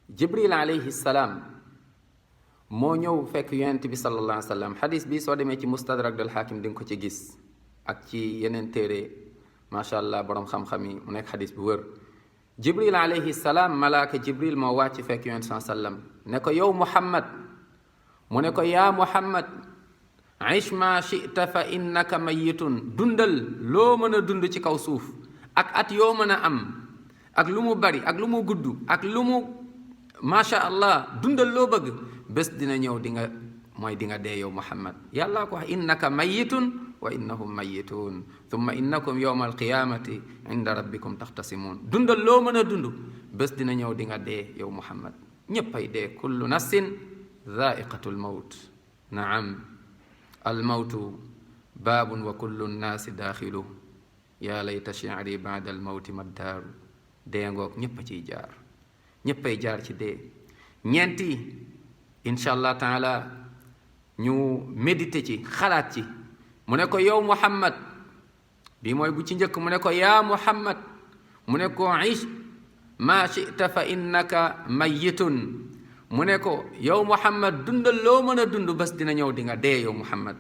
jibril alayhi salaam moo ñëw fekk yonent bi sallallahu alayhi wa sallam xadis bi soo demee ci mustadrak dal xaakim di nga ko ci gis ak ci yeneen téere macha allah borom xam-xam yi mu nekk xadis bu wër. jibril alayhi salaam malaaka jibril moo wàcc fekk yonent sallallahu alayhi wa sallam ne ko yow muhammad mu ne ko yaa muhammad ish ma chita fa innaka mayitun dundal loo mën a dund ci kaw suuf ak at yoo mën a am ak lu mu bari ak lu mu gudd ak lu mu macha allah dundal loo bëgg bés dina ñëw di nga mooy di nga dee yow muhammad yàlla ko wax innaka mayitun wa innahum mayitun thumma innakum yawma alqiyamati inda rabbikum taxtasimun dundal loo mën a dund bés dina ñëw di nga dee yow muhammad ñéppay dee kullu nafsin dhaiqatul mawt naam almawtu baabun wa kullu nnaasi daaxilu yaa layta shi'ri baada almawti maddaaru dee ngoog ñépp a ciy jaar ñéppay jaar ci dee. ñeenti incha allah taala ñu médité ci xalaat ci mu ne ko yow muhammad bii mooy bu ci njëkk mu ne ko yaa muhammad mu ne ko ish ma chita fa innaka mayitun mu ne ko yow muhammad dundal loo mën a dund bés dina ñëw di nga dee yow muhammad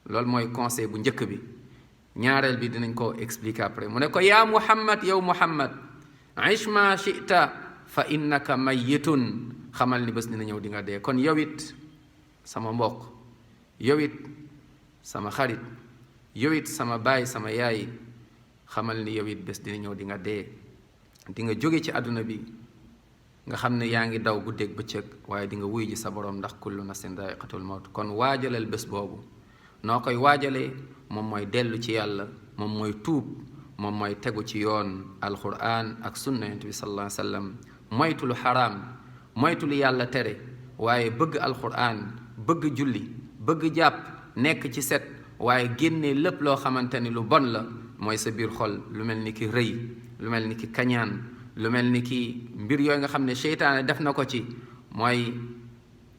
loolu mooy conseil bu njëkk bi. ñaareel bi dinañ ko expliquer après mu ne ko yaa muhammad yow muhammad ish ma chita fa innaka mayitun xamal ni bés dina ñëw di nga dee. kon yow it sama mbokk yow it sama xarit yow it sama baay sama yaay xamal ni yow it bés dina ñëw di nga dee di nga jóge ci àdduna bi nga xam ne yaa ngi daw guddeeg bëccëg waaye di nga wuy ji sa borom ndax kullu nafsin daa'iqatul mawt. kon waajalal bés boobu noo koy waajalee moom mooy dellu ci yàlla moom mooy tuub moom mooy tegu ci yoon alquran ak sunna yonent bi sallallahu alayhi wa sallam moytu lu xaraam moytu lu yàlla tere waaye bëgg alquran bëgg julli bëgg jàpp nekk ci set waaye génnee lépp loo xamante ni lu bon la mooy sa biir xol lu mel ni ki rëy lu mel ni ki kañaan lu mel ni ki mbir yooyu nga xam ne seytaane def na ko ci mooy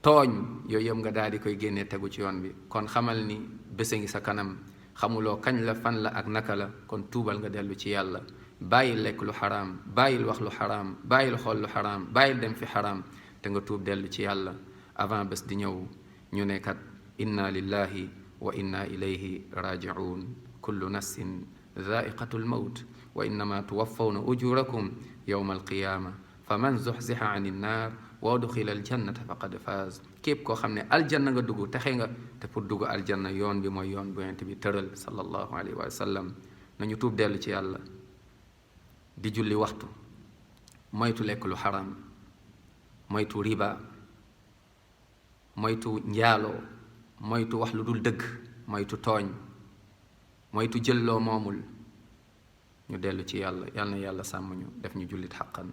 tooñ yooyu yëpp nga daal di koy génnee tegu ci yoon bi. kon xamal ni bésa ngi sa kanam xamuloo kañ la fan la ak naka la kon tuubal nga dellu ci yàlla bàyyil lekk lu xaraam bàyyil wax lu xaraam bàyyil xool lu xaraam bàyyil dem fi xaraam te nga tuub dellu ci yàlla avant bés di ñëw ñu ne kat inna lillahi wa inna ilayhi raji'un kullu nafsin dha'iqatul mawt wa innama tuwaffawna ujurakum yawma alqiyama faman zuhziha anin nar wa udxila aljannata faqad faaz. képp koo xam ne aljanna nga dugg texe nga te pour dugg aljanna yoon bi mooy yoon bu yonent bi tëral sallallahu alayhi wa sallam. nañu tuub dellu ci yàlla di julli waxtu moytu lekk lu xaram moytu riba moytu njaaloo moytu wax lu dul dëgg moytu tooñ moytu jël loo moomul ñu dellu ci yàlla yal na yàlla sàmm ñu def ñu jullit xaqan.